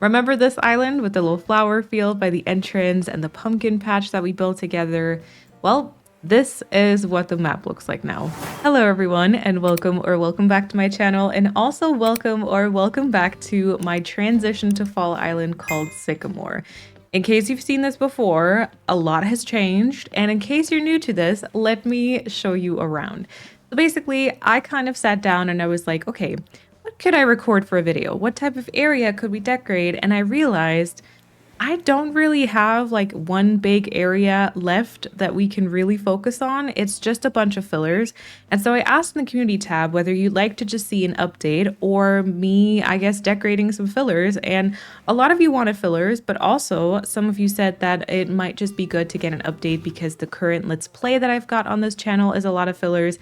Remember this island with the little flower field by the entrance and the pumpkin patch that we built together? Well, this is what the map looks like now. Hello everyone, and welcome back to my channel, and also welcome back to my transition to fall island called Sycamore. In case you've seen this before, a lot has changed, and in case you're new to this, let me show you around. So basically, I kind of sat down and I was like, okay, what could I record for a video? What type of area could we decorate? And I realized I don't really have like one big area left that we can really focus on. It's just a bunch of fillers. And so I asked in the community tab whether you'd like to just see an update or me, I guess, decorating some fillers. And a lot of you wanted fillers, but also some of you said that it might just be good to get an update because the current Let's Play that I've got on this channel is a lot of fillers.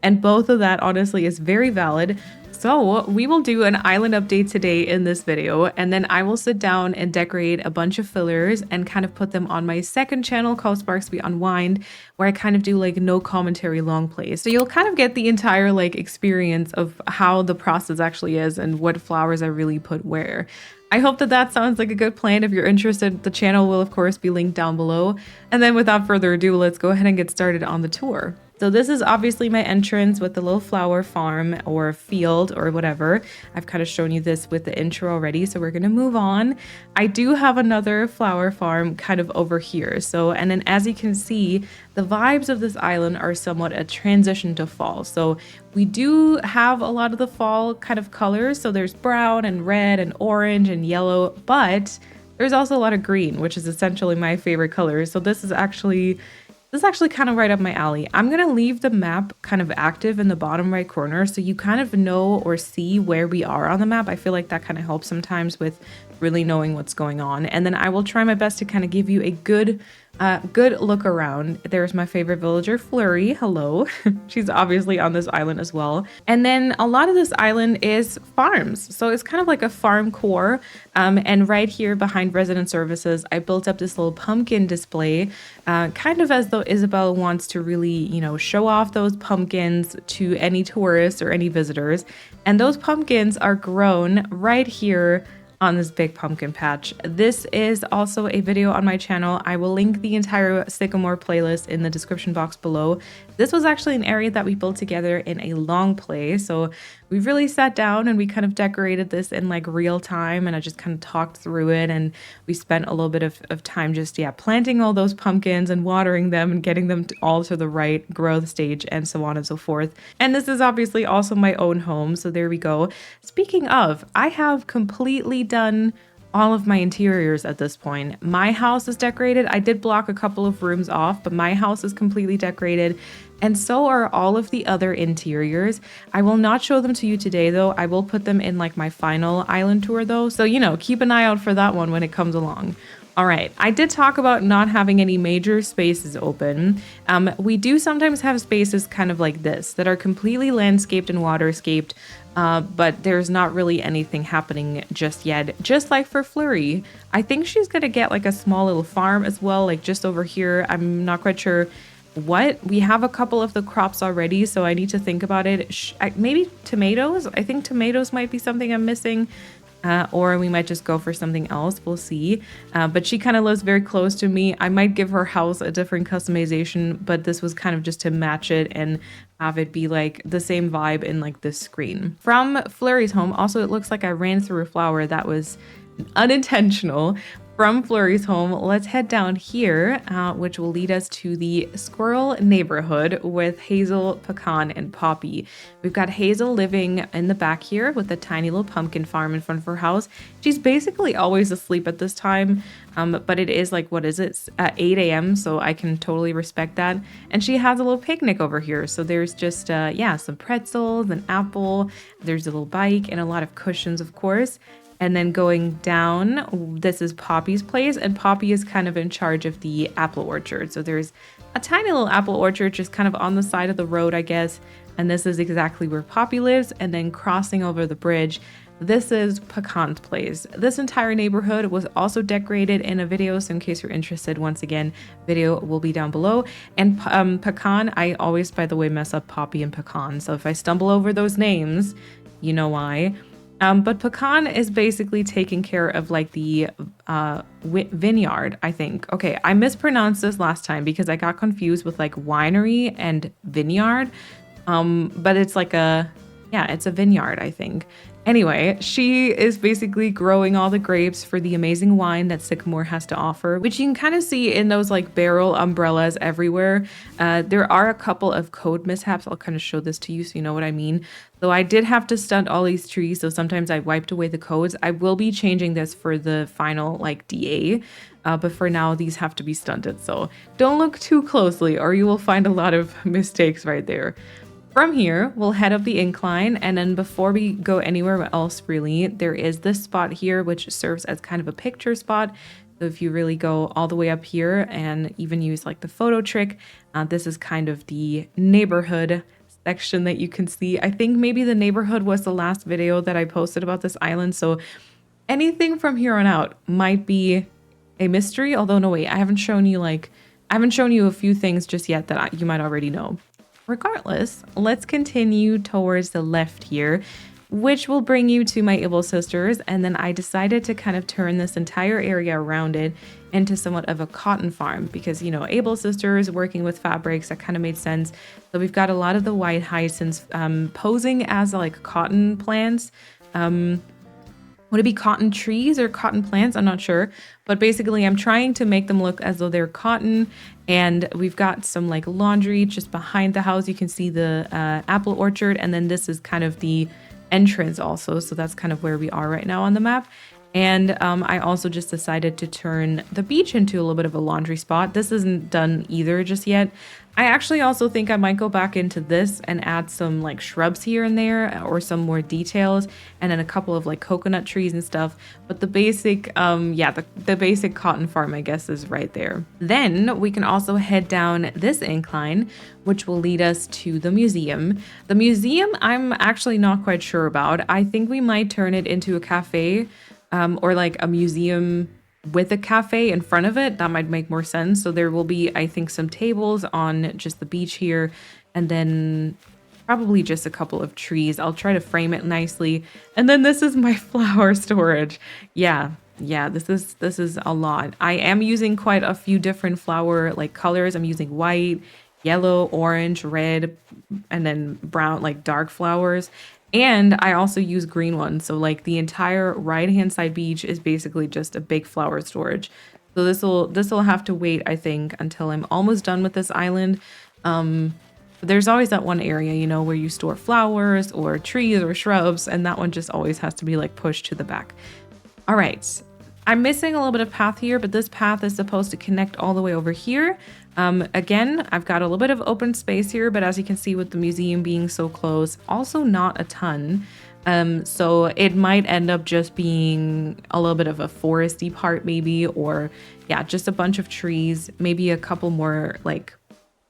And both of that honestly is very valid. So we will do an island update today in this video, and then I will sit down and decorate a bunch of fillers and kind of put them on my second channel called Sparks We Unwind, where I kind of do like no commentary long plays. So you'll kind of get the entire like experience of how the process actually is and what flowers I really put where. I hope that that sounds like a good plan. If you're interested, the channel will of course be linked down below. And then without further ado, let's go ahead and get started on the tour. So this is obviously my entrance with the little flower farm or field or whatever. I've kind of shown you this with the intro already, so we're gonna move on. I do have another flower farm kind of over here. So, and then as you can see, the vibes of this island are somewhat a transition to fall. So we do have a lot of the fall kind of colors. So there's brown and red and orange and yellow, but there's also a lot of green, which is essentially my favorite color. So this is actually kind of right up my alley. I'm gonna leave the map kind of active in the bottom right corner so you kind of know or see where we are on the map. I feel like that kind of helps sometimes with really knowing what's going on. And then I will try my best to kind of give you a good look around. There's my favorite villager, Flurry. Hello. She's obviously on this island as well. And then a lot of this island is farms. So it's kind of like a farm core. And right here behind resident services, I built up this little pumpkin display, kind of as though Isabel wants to really, you know, show off those pumpkins to any tourists or any visitors. And those pumpkins are grown right here on this big pumpkin patch. This is also a video on my channel. I will link the entire Sycamore playlist in the description box below. This was actually an area that we built together in a long play. So we really sat down and we kind of decorated this in like real time, and I just kind of talked through it, and we spent a little bit of time just, yeah, planting all those pumpkins and watering them and getting them all to the right growth stage and so on and so forth. And this is obviously also my own home. So there we go. Speaking of, I have completely done all of my interiors at this point. My house is decorated. I did block a couple of rooms off, but my house is completely decorated. And so are all of the other interiors. I will not show them to you today though. I will put them in like my final island tour though. So, you know, keep an eye out for that one when it comes along. All right, I did talk about not having any major spaces open. We do sometimes have spaces kind of like this that are completely landscaped and waterscaped, but there's not really anything happening just yet. Just like for Flurry, I think she's gonna get like a small little farm as well, like just over here. I'm not quite sure what. We have a couple of the crops already, so I need to think about it. Maybe tomatoes? I think tomatoes might be something I'm missing. Or we might just go for something else. We'll see. But she kind of lives very close to me. I might give her house a different customization, but this was kind of just to match it and have it be like the same vibe in like this screen. From Flurry's home, also it looks like I ran through a flower that was unintentional. From Flurry's home, let's head down here, which will lead us to the squirrel neighborhood with Hazel, Pecan, and Poppy. We've got Hazel living in the back here with a tiny little pumpkin farm in front of her house. She's basically always asleep at this time, but it is like, what is it, 8 a.m., so I can totally respect that. And she has a little picnic over here, so there's just, yeah, some pretzels, an apple, there's a little bike, and a lot of cushions, of course. And then going down, this is Poppy's place, and Poppy is kind of in charge of the apple orchard. So there's a tiny little apple orchard just kind of on the side of the road, I guess. And this is exactly where Poppy lives. And then crossing over the bridge, this is Pecan's place. This entire neighborhood was also decorated in a video, so in case you're interested, once again, video will be down below. And Pecan, I always, by the way, mess up Poppy and Pecan. So if I stumble over those names, you know why. But pecan is basically taking care of like the vineyard, I think. Okay, I mispronounced this last time because I got confused with like winery and vineyard. But it's like yeah, it's a vineyard, I think. Anyway, she is basically growing all the grapes for the amazing wine that Sycamore has to offer, which you can kind of see in those like barrel umbrellas everywhere. There are a couple of code mishaps. I'll kind of show this to you so you know what I mean. Though I did have to stunt all these trees, so sometimes I wiped away the codes. I will be changing this for the final like DA, but for now these have to be stunted. So don't look too closely or you will find a lot of mistakes right there. From here, we'll head up the incline, and then before we go anywhere else really, there is this spot here which serves as kind of a picture spot. So if you really go all the way up here and even use like the photo trick, this is kind of the neighborhood section that you can see. I think maybe the neighborhood was the last video that I posted about this island, so anything from here on out might be a mystery, although no wait, I haven't shown you a few things just yet that you might already know. Regardless, let's continue towards the left here, which will bring you to my Able Sisters, and then I decided to kind of turn this entire area around it into somewhat of a cotton farm because, you know, Able Sisters working with fabrics, that kind of made sense. So we've got a lot of the white hyacinths posing as like cotton plants. Would it be cotton trees or cotton plants? I'm not sure. But basically, I'm trying to make them look as though they're cotton. And we've got some like laundry just behind the house. You can see the apple orchard. And then this is kind of the entrance also. So that's kind of where we are right now on the map. And I also just decided to turn the beach into a little bit of a laundry spot. This isn't done either just yet. I actually also think I might go back into this and add some like shrubs here and there or some more details and then a couple of like coconut trees and stuff. But the basic, the basic cotton farm, I guess, is right there. Then we can also head down this incline, which will lead us to the museum. The museum, I'm actually not quite sure about. I think we might turn it into a cafe or like a museum with a cafe in front of it. That might make more sense. So there will be, I think, some tables on just the beach here and then probably just a couple of trees. I'll try to frame it nicely. And then this is my flower storage. Yeah, this is a lot. I am using quite a few different flower like colors. I'm using white, yellow, orange, red, and then brown, like dark flowers. And I also use green ones. So like the entire right-hand side beach is basically just a big flower storage. So this will have to wait, I think, until I'm almost done with this island. There's always that one area, you know, where you store flowers or trees or shrubs, and that one just always has to be like pushed to the back. All right. I'm missing a little bit of path here, but this path is supposed to connect all the way over here. Again, I've got a little bit of open space here, but as you can see with the museum being so close, also not a ton. So it might end up just being a little bit of a foresty part maybe, or yeah, just a bunch of trees, maybe a couple more like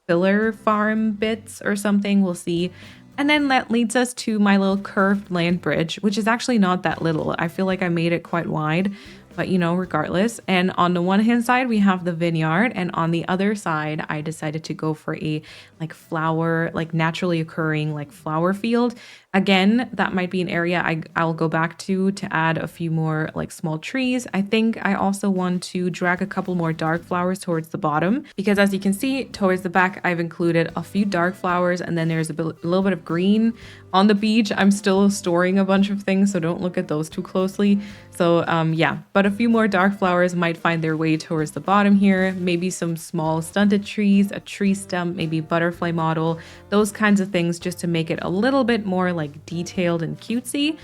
filler farm bits or something, we'll see. And then that leads us to my little curved land bridge, which is actually not that little. I feel like I made it quite wide, but you know, regardless. And on the one hand side, we have the vineyard, and on the other side, I decided to go for a like flower, like naturally occurring like flower field. Again, that might be an area I'll go back to add a few more like small trees. I think I also want to drag a couple more dark flowers towards the bottom because as you can see towards the back, I've included a few dark flowers and then there's a little bit of green. On the beach, I'm still storing a bunch of things, so don't look at those too closely. So yeah, but a few more dark flowers might find their way towards the bottom here. Maybe some small stunted trees, a tree stump, maybe butterfly model, those kinds of things just to make it a little bit more like detailed and cutesy.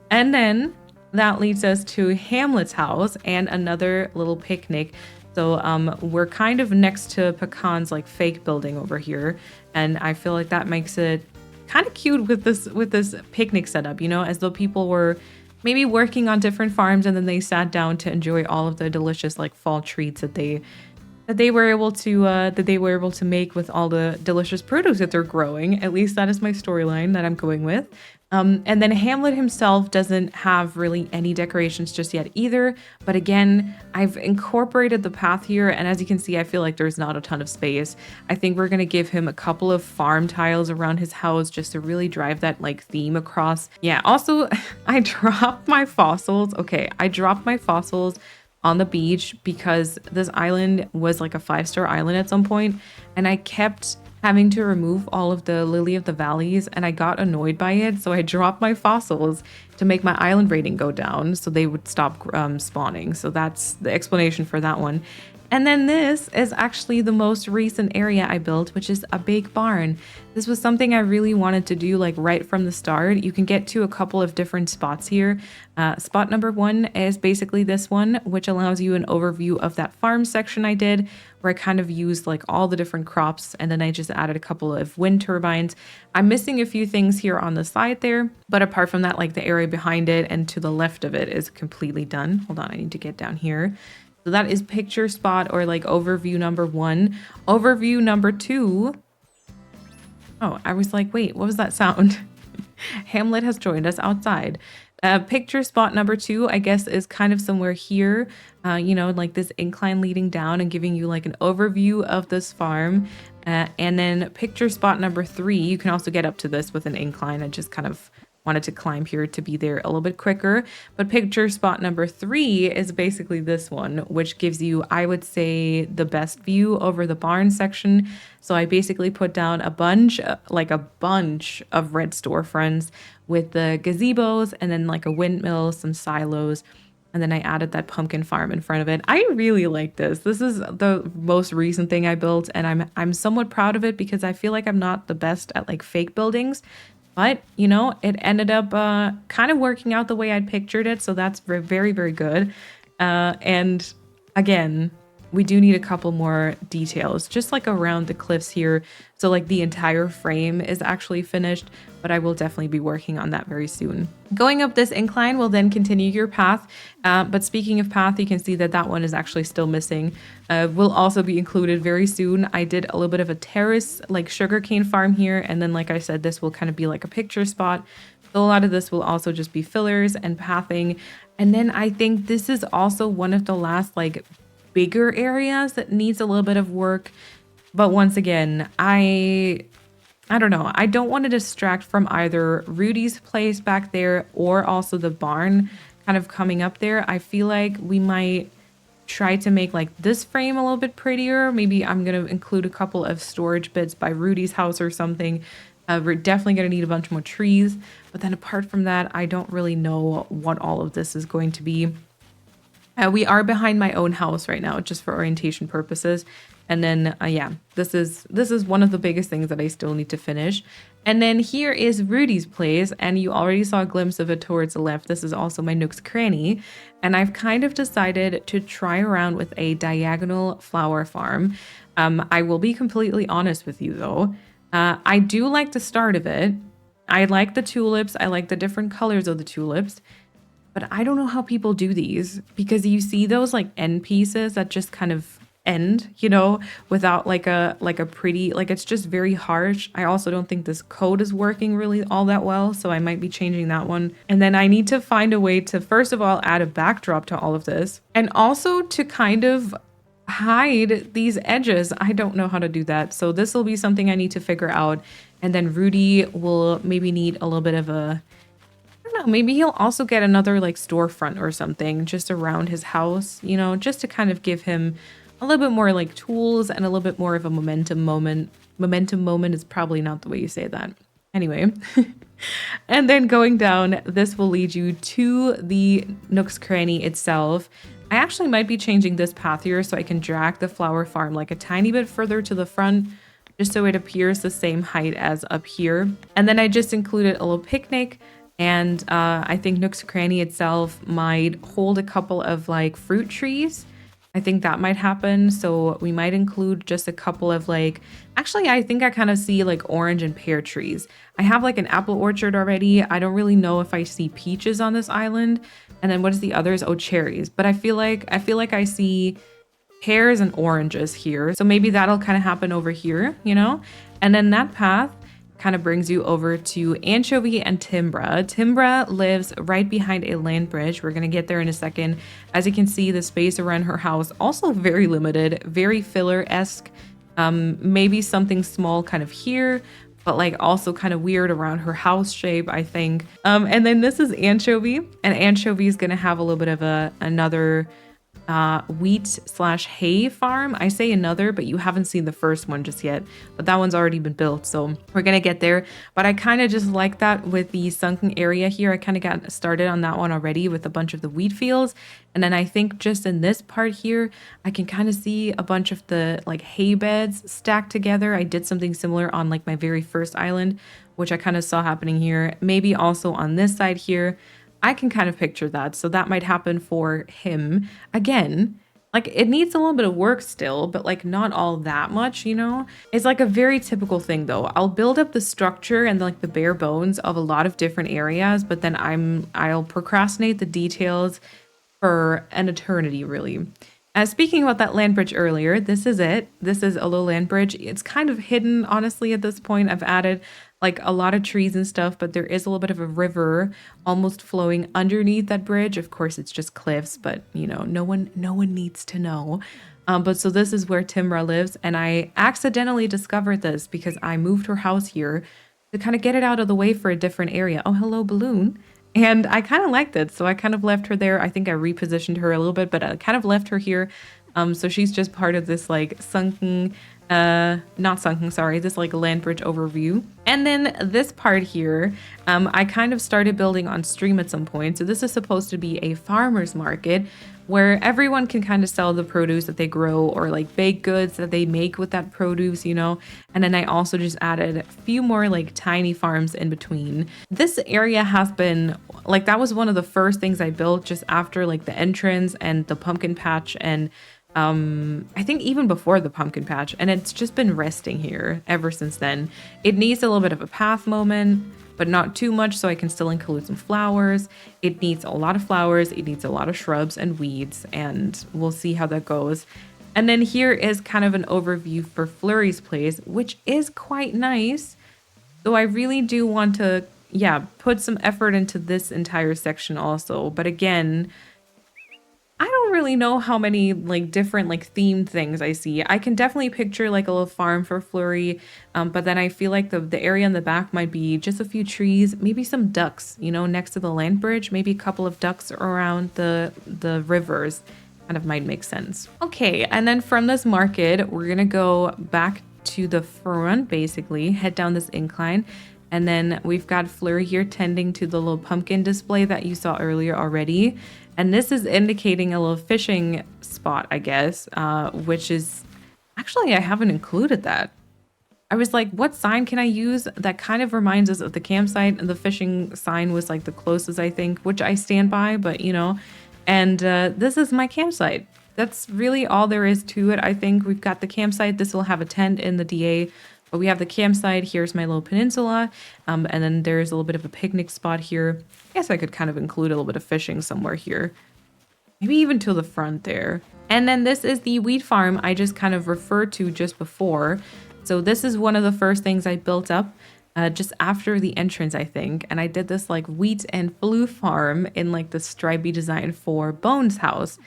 And then that leads us to Hamlet's house and another little picnic. So we're kind of next to Pecan's like fake building over here, and I feel like that makes it kind of cute with this picnic setup, you know, as though people were maybe working on different farms and then they sat down to enjoy all of the delicious like fall treats that they were able to make with all the delicious produce that they're growing. At least that is my storyline that I'm going with. And then Hamlet himself doesn't have really any decorations just yet either. But again, I've incorporated the path here. And as you can see, I feel like there's not a ton of space. I think we're going to give him a couple of farm tiles around his house just to really drive that like theme across. Yeah, also, I dropped my fossils. Okay, I dropped my fossils on the beach because this island was like a 5-star island at some point, and I kept having to remove all of the lily of the valleys, and I got annoyed by it, so I dropped my fossils to make my island rating go down so they would stop spawning. So that's the explanation for that one. And then this is actually the most recent area I built, which is a big barn. This was something I really wanted to do like right from the start. You can get to a couple of different spots here. Spot number 1 is basically this one, which allows you an overview of that farm section I did, where I kind of used like all the different crops, and then I just added a couple of wind turbines. I'm missing a few things here on the side there, but apart from that, like the area behind it and to the left of it is completely done. Hold on, I need to get down here. So that is picture spot or like overview number 1. Overview number 2. Oh, I was like, wait, what was that sound? Hamlet has joined us outside. Picture spot number 2, I guess, is kind of somewhere here, you know, like this incline leading down and giving you like an overview of this farm. And then picture spot number 3, you can also get up to this with an incline. I just kind of wanted to climb here to be there a little bit quicker. But picture spot number 3 is basically this one, which gives you, I would say, the best view over the barn section. So I basically put down a bunch of red storefronts with the gazebos and then like a windmill, some silos, and then I added that pumpkin farm in front of it. I really like this. This is the most recent thing I built, and I'm somewhat proud of it because I feel like I'm not the best at like fake buildings. But, you know, it ended up kind of working out the way I'd pictured it. So that's very, very, very good. And again, we do need a couple more details, just like around the cliffs here. So like the entire frame is actually finished, but I will definitely be working on that very soon. Going up this incline will then continue your path. But speaking of path, you can see that that one is actually still missing. Will also be included very soon. I did a little bit of a terrace, like sugarcane farm here. And then, like I said, this will kind of be like a picture spot. So a lot of this will also just be fillers and pathing. And then I think this is also one of the last like bigger areas that needs a little bit of work. But once again, I don't know. I don't want to distract from either Rudy's place back there or also the barn kind of coming up there. I feel like we might try to make like this frame a little bit prettier. Maybe I'm going to include a couple of storage bits by Rudy's house or something. We're definitely going to need a bunch more trees. But then apart from that, I don't really know what all of this is going to be. We are behind my own house right now, just for orientation purposes. And then, yeah, this is one of the biggest things that I still need to finish. And then here is Rudy's place, and you already saw a glimpse of it towards the left. This is also my nook's cranny. And I've kind of decided to try around with a diagonal flower farm. I will be completely honest with you, though. I do like the start of it. I like the tulips. I like the different colors of the tulips. But I don't know how people do these, because you see those like end pieces that just kind of end, you know, without like a pretty, like it's just very harsh. I also don't think this code is working really all that well, so I might be changing that one. And then I need to find a way to, first of all, add a backdrop to all of this, and also to kind of hide these edges. I don't know how to do that, so this will be something I need to figure out. And then Rudy will maybe need a little bit of a, maybe he'll also get another like storefront or something just around his house, you know, just to kind of give him a little bit more like tools and a little bit more of a momentum moment. Momentum moment is probably not the way you say that. Anyway, and then going down, this will lead you to the Nook's Cranny itself. I actually might be changing this path here so I can drag the flower farm like a tiny bit further to the front, just so it appears the same height as up here. And then I just included a little picnic. And I think Nook's Cranny itself might hold a couple of like fruit trees. I think that might happen. So we might include just a couple of like, actually, I think I kind of see like orange and pear trees. I have like an apple orchard already. I don't really know if I see peaches on this island. And then what is the others? Oh, cherries. But I feel like I see pears and oranges here. So maybe that'll kind of happen over here, you know? And then that path kind of brings you over to Anchovy and Timbra. Timbra lives right behind a land bridge. We're going to get there in a second. As you can see, the space around her house also very limited, very filler-esque. Maybe something small kind of here, but like also kind of weird around her house shape, I think. And then this is Anchovy, and Anchovy is going to have a little bit of another wheat/hay farm. I say another, but you haven't seen the first one just yet, but that one's already been built, so we're gonna get there. But I kind of just like that with the sunken area here. I kind of got started on that one already with a bunch of the wheat fields, and then I think just in this part here I can kind of see a bunch of the like hay beds stacked together. I did something similar on like my very first island, which I kind of saw happening here, maybe also on this side here. I can kind of picture that. So that might happen for him. Again, like it needs a little bit of work still, but like not all that much, you know? It's like a very typical thing though. I'll build up the structure and like the bare bones of a lot of different areas, but then I'll procrastinate the details for an eternity, really. Speaking about that land bridge earlier, this is it. This is a low land bridge. It's kind of hidden, honestly, at this point. I've added like a lot of trees and stuff, but there is a little bit of a river almost flowing underneath that bridge. Of course, it's just cliffs, but you know, no one needs to know. But so this is where Timbra lives, and I accidentally discovered this because I moved her house here to kind of get it out of the way for a different area. Oh, hello, balloon. And I kind of liked it, so I kind of left her there. I think I repositioned her a little bit, but I kind of left her here. So she's just part of this like sunken, not sunken, sorry, this like land bridge overview. And then this part here, I kind of started building on stream at some point. So this is supposed to be a farmer's market where everyone can kind of sell the produce that they grow or like baked goods that they make with that produce, you know. And then I also just added a few more like tiny farms in between. This area has been like, that was one of the first things I built just after like the entrance and the pumpkin patch, and I think even before the pumpkin patch, and it's just been resting here ever since then. It needs a little bit of a path moment, but not too much, so I can still include some flowers. It needs a lot of flowers, it needs a lot of shrubs and weeds, and we'll see how that goes. And then here is kind of an overview for Flurry's place, which is quite nice. Though I really do want to, yeah, put some effort into this entire section also. But again, I don't really know how many like different like themed things I see. I can definitely picture like a little farm for Flurry, but then I feel like the area in the back might be just a few trees, maybe some ducks, you know, next to the land bridge, maybe a couple of ducks around the rivers. Kind of might make sense. Okay, and then from this market, we're gonna go back to the front, basically, head down this incline. And then we've got Flurry here tending to the little pumpkin display that you saw earlier already. And this is indicating a little fishing spot, I guess, which is actually, I haven't included that. I was like, what sign can I use? That kind of reminds us of the campsite, and the fishing sign was like the closest, I think, which I stand by, but you know, and this is my campsite. That's really all there is to it. I think we've got the campsite. This will have a tent in the DA. But we have the campsite. Here's my little peninsula. And then there's a little bit of a picnic spot here. I guess I could kind of include a little bit of fishing somewhere here. Maybe even to the front there. And then this is the wheat farm I just kind of referred to just before. So this is one of the first things I built up just after the entrance, I think. And I did this like wheat and blue farm in like the stripy design for Bones' house.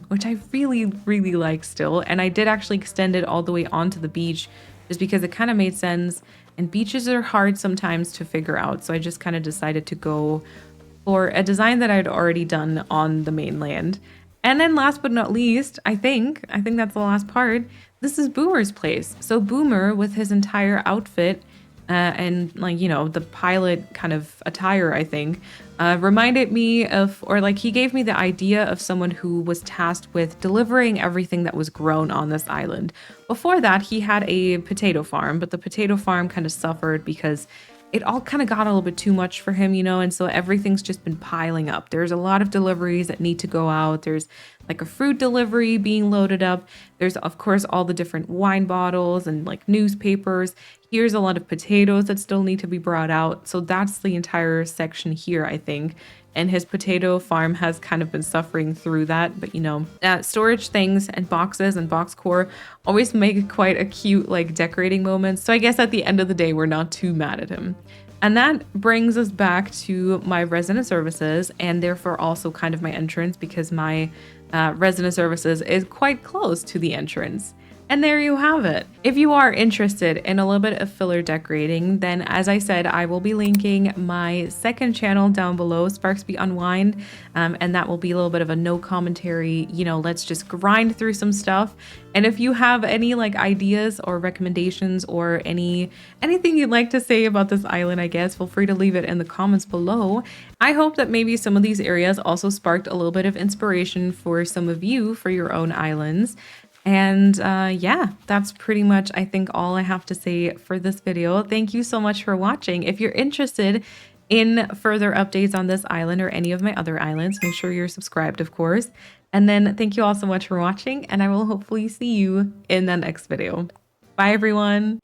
Which I really, really like still. And I did actually extend it all the way onto the beach, just because it kind of made sense, and beaches are hard sometimes to figure out. So I just kind of decided to go for a design that I'd already done on the mainland. And then last but not least, I think that's the last part. This is Boomer's place. So Boomer, with his entire outfit and like, you know, the pilot kind of attire, I think, reminded me of, or like he gave me the idea of someone who was tasked with delivering everything that was grown on this island. Before that, he had a potato farm, but the potato farm kind of suffered because it all kind of got a little bit too much for him, you know, and so everything's just been piling up. There's a lot of deliveries that need to go out. There's like a fruit delivery being loaded up. There's, of course, all the different wine bottles and like newspapers. Here's a lot of potatoes that still need to be brought out. So that's the entire section here, I think. and his potato farm has kind of been suffering through that. But you know, storage things and boxes and box core always make quite a cute like decorating moment. So I guess at the end of the day, we're not too mad at him. And that brings us back to my resident services, and therefore also kind of my entrance, because my resident services is quite close to the entrance. And there you have it. If you are interested in a little bit of filler decorating, then as I said, I will be linking my second channel down below, Sparksby Unwind, and that will be a little bit of a no commentary, you know, let's just grind through some stuff. And if you have any like ideas or recommendations or anything you'd like to say about this island, I guess, feel free to leave it in the comments below. I hope that maybe some of these areas also sparked a little bit of inspiration for some of you for your own islands. And yeah, that's pretty much, I think, all I have to say for this video. Thank you so much for watching. If you're interested in further updates on this island or any of my other islands, make sure you're subscribed, of course. And then thank you all so much for watching, and I will hopefully see you in the next video. Bye, everyone.